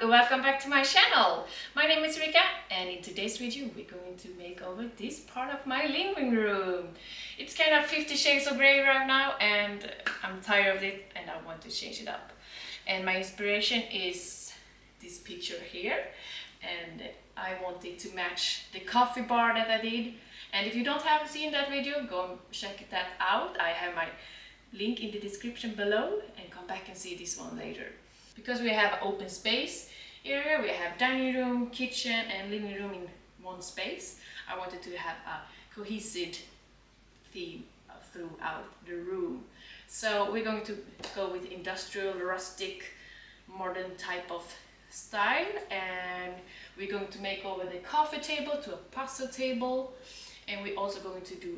welcome back to my channel. My name is Rika and in today's video we're going to make over this part of my living room. It's kind of 50 shades of grey right now and I'm tired of it and I want to change it up. And my inspiration is this picture here, and I wanted to match the coffee bar that I did. And if you don't have seen that video, go and check that out. I have my link in the description below and come back and see this one later. Because we have open space area, we have dining room, kitchen and living room in one space. I wanted to have a cohesive theme throughout the room. So we're going to go with industrial, rustic, modern type of style, and we're going to make over the coffee table to a puzzle table, and we're also going to do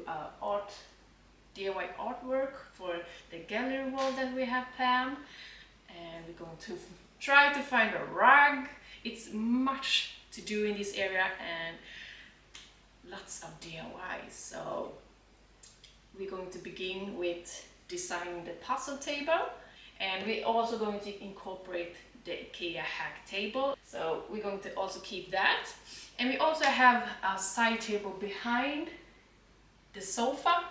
DIY artwork for the gallery wall that we have planned, and we're going to try to find a rug. It's much to do in this area and lots of DIYs. So we're going to begin with designing the puzzle table, and we're also going to incorporate the IKEA hack table. So we're going to also keep that, and we also have a side table behind the sofa,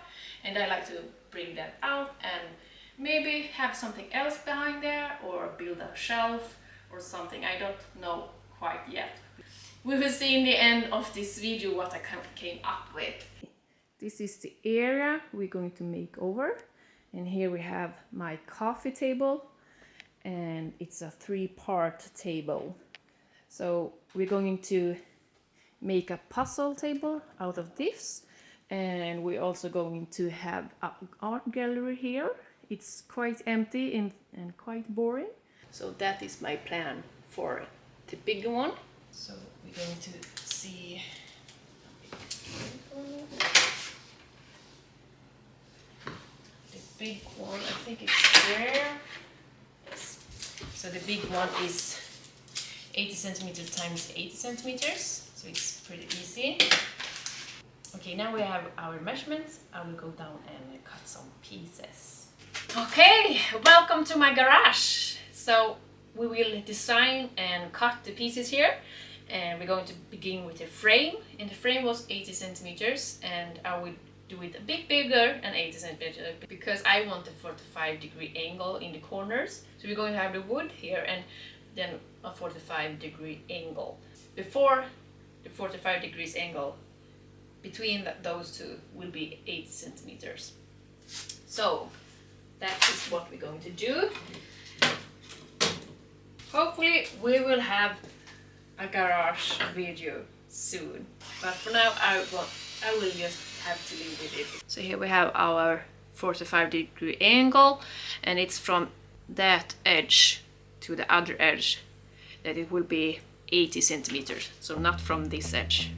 and I like to bring that out and maybe have something else behind there, or build a shelf or something. I don't know quite yet. We will see in the end of this video what I came up with. This is the area we're going to make over, and here we have my coffee table, and it's a 3-part table. So we're going to make a puzzle table out of this, and we're also going to have an art gallery here. It's quite empty and quite boring. So that is my plan for the big one. So we're going to see. The big one, I think it's there. Yes. So the big one is 80 centimeters times 80 centimeters. So it's pretty easy. Okay, now we have our measurements. I will go down and cut some pieces. Okay, welcome to my garage. So we will design and cut the pieces here, and we're going to begin with the frame. And the frame was 80 centimeters, and I will do it a bit bigger than 80 centimeters because I want a 45-degree angle in the corners. So we're going to have the wood here and then a 45-degree angle. Before the 45 degrees angle, between those two will be 80 centimeters. So that is what we're going to do. Hopefully we will have a garage video soon, but for now I will just have to live with it. So here we have our 45-degree angle, and it's from that edge to the other edge that it will be 80 centimeters, so not from this edge.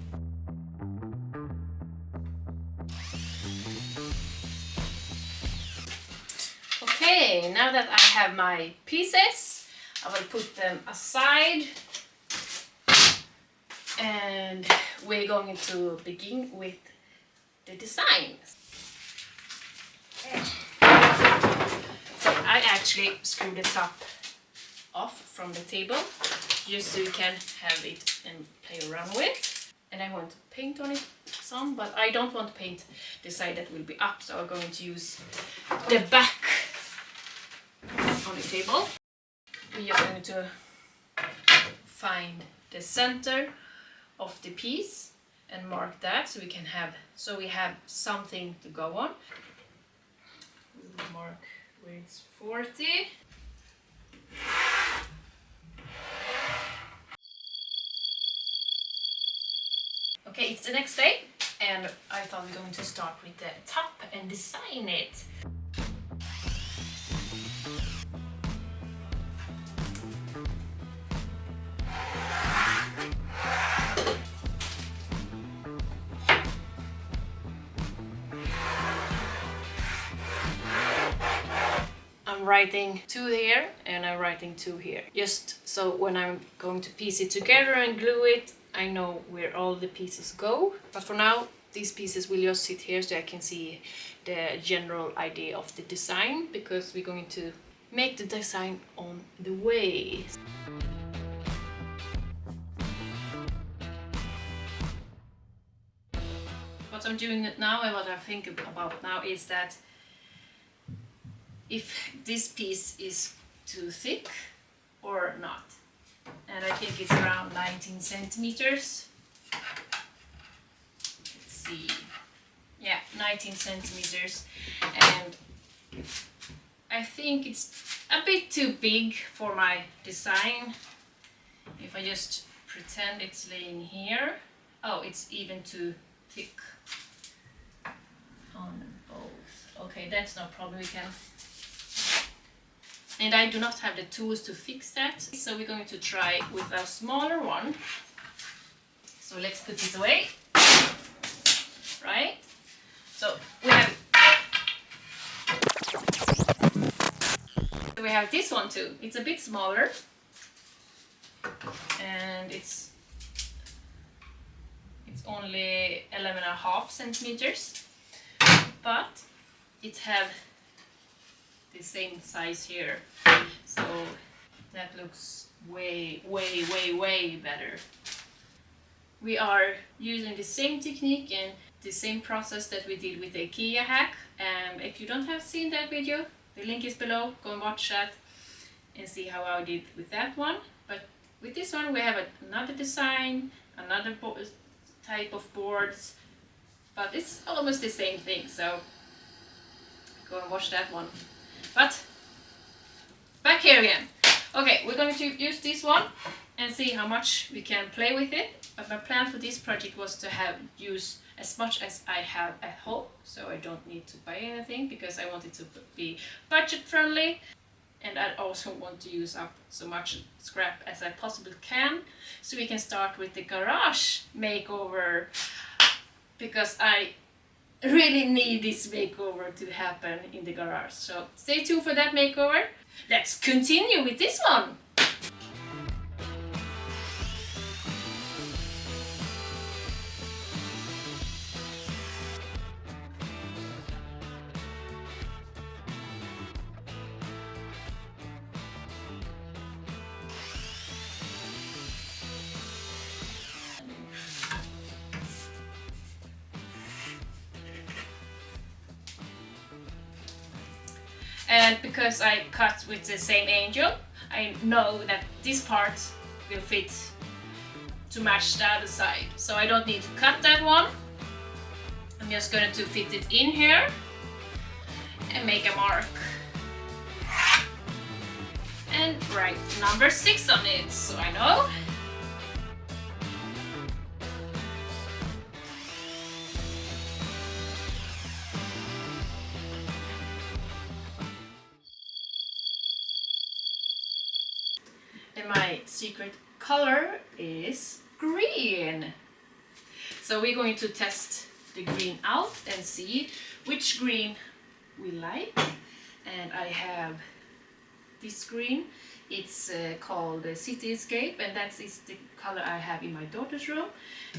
Okay, now that I have my pieces, I will put them aside, and we're going to begin with the design. So I actually screwed the top off from the table just so you can have it and play around with. And I want to paint on it some, but I don't want to paint the side that will be up, so I'm going to use the back on the table. We are going to find the center of the piece and mark that so we have something to go on. We will mark where it's 40. Okay, it's the next day, and I thought we're going to start with the top and design it. I'm writing 2 here and I'm writing 2 here, just so when I'm going to piece it together and glue it, I know where all the pieces go. But for now, these pieces will just sit here so I can see the general idea of the design, because we're going to make the design on the way. I'm doing it now, and what I think about now is that if this piece is too thick or not. And I think it's around 19 centimeters. Let's see. Yeah, 19 centimeters. And I think it's a bit too big for my design. If I just pretend it's laying here. Oh, it's even too thick on both. Okay, that's no problem. We can. And I do not have the tools to fix that, so we're going to try with a smaller one. So let's put this away. Right? So we have this one too. It's a bit smaller, and it's only 11.5 centimeters, but it have the same size here, so that looks way better. We are using the same technique and the same process that we did with the IKEA hack, and if you don't have seen that video, the link is below. Go and watch that and see how I did with that one. But with this one we have another design, another type of boards, but it's almost the same thing, so go and watch that one. But back here again. Okay, we're going to use this one and see how much we can play with it. But my plan for this project was to use as much as I have at home, so I don't need to buy anything, because I want it to be budget friendly, and I also want to use up so much scrap as I possibly can, so we can start with the garage makeover, because I really need this makeover to happen in the garage. So stay tuned for that makeover. Let's continue with this one. And because I cut with the same angle, I know that this part will fit to match the other side. So I don't need to cut that one. I'm just going to fit it in here and make a mark. And write number 6 on it, so I know. And my secret color is green. So we're going to test the green out and see which green we like. And I have this green. It's called Cityscape, and that is the color I have in my daughter's room.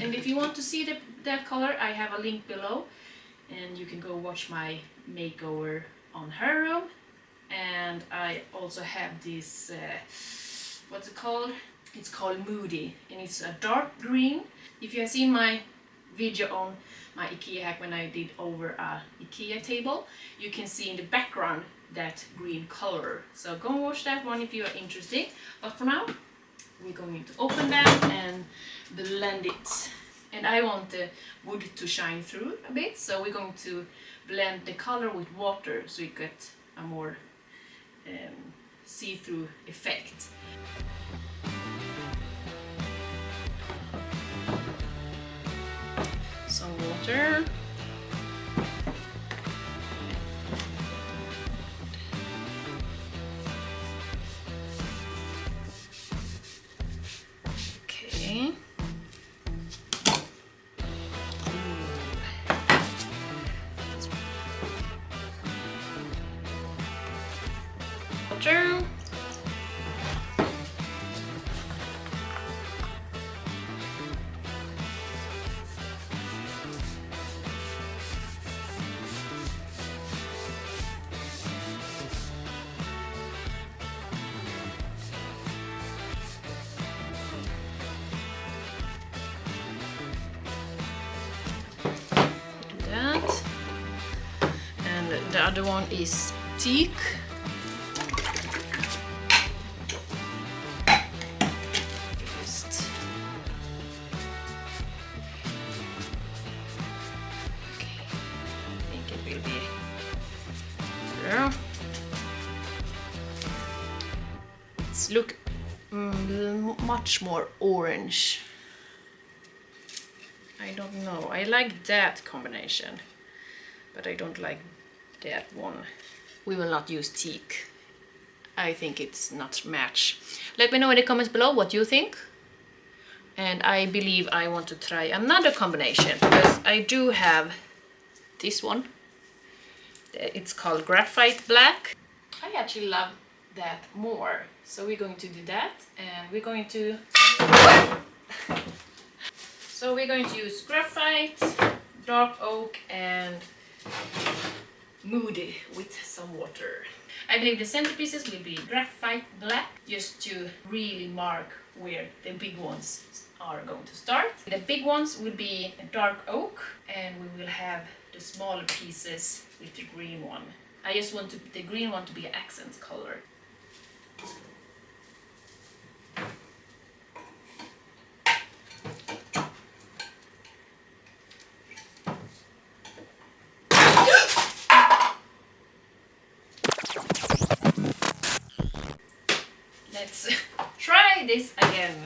And if you want to see that color, I have a link below, and you can go watch my makeover on her room. And I also have this what's it called? It's called Moody, and it's a dark green. If you have seen my video on my IKEA hack when I did over a IKEA table, you can see in the background that green color. So go and watch that one if you are interested. But for now, we're going to open that and blend it. And I want the wood to shine through a bit, so we're going to blend the color with water so you get a more see-through effect. Some water. Okay. Water. other one is teak. It's look much more orange. I don't know. I like that combination, but I don't like that one. We will not use teak. I think it's not match. Let me know in the comments below what you think. And I believe I want to try another combination because I do have this one. It's called graphite black. I actually love that more. So we're going to do that, and we're going to use graphite, dark oak, and moody with some water. I believe the centerpieces will be graphite black, just to really mark where the big ones are going to start. The big ones will be dark oak, and we will have the smaller pieces with the green one. I just want the green one to be an accent color. Let's try this again.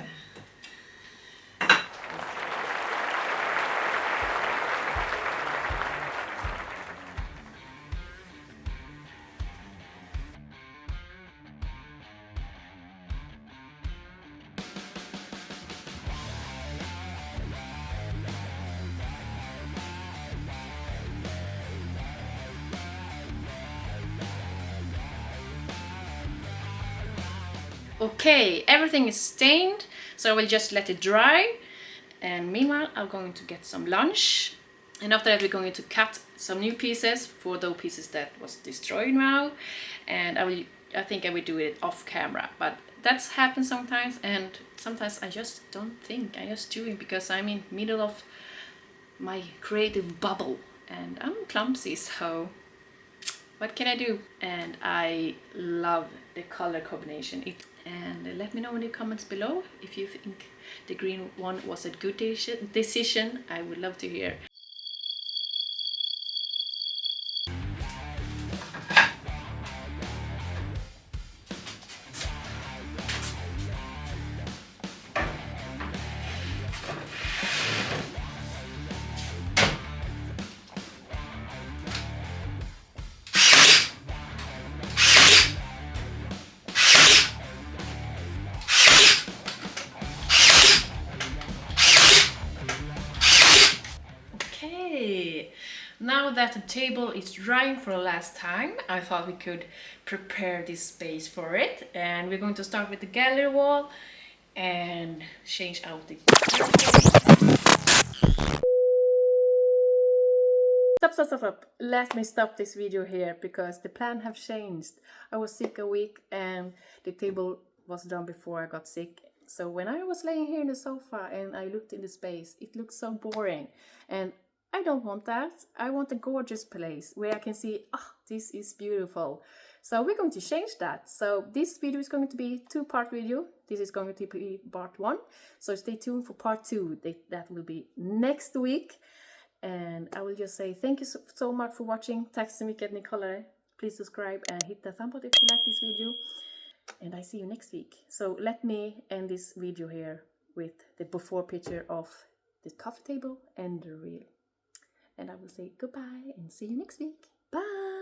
Okay, everything is stained, so I will just let it dry. And meanwhile, I'm going to get some lunch. And after that, we're going to cut some new pieces for those pieces that was destroyed now. And I think I will do it off camera, but that's happens sometimes. And sometimes I just don't think, I just do it because I'm in middle of my creative bubble and I'm clumsy, so what can I do? And I love the color combination. And let me know in the comments below if you think the green one was a good decision. I would love to hear. Now that the table is drying for the last time, I thought we could prepare this space for it. And we're going to start with the gallery wall and change out the... Stop. Let me stop this video here because the plan have changed. I was sick a week and the table was done before I got sick. So when I was laying here in the sofa and I looked in the space, it looked so boring. And I don't want that. I want a gorgeous place where I can see, this is beautiful. So we're going to change that. So this video is going to be a two-part video. This is going to be part 1. So stay tuned for part 2. That will be next week. And I will just say thank you so much for watching. Tack så mycket att ni kollade. Please subscribe and hit the thumb up if you like this video. And I see you next week. So let me end this video here with the before picture of the coffee table and the reel. And I will say goodbye and see you next week. Bye!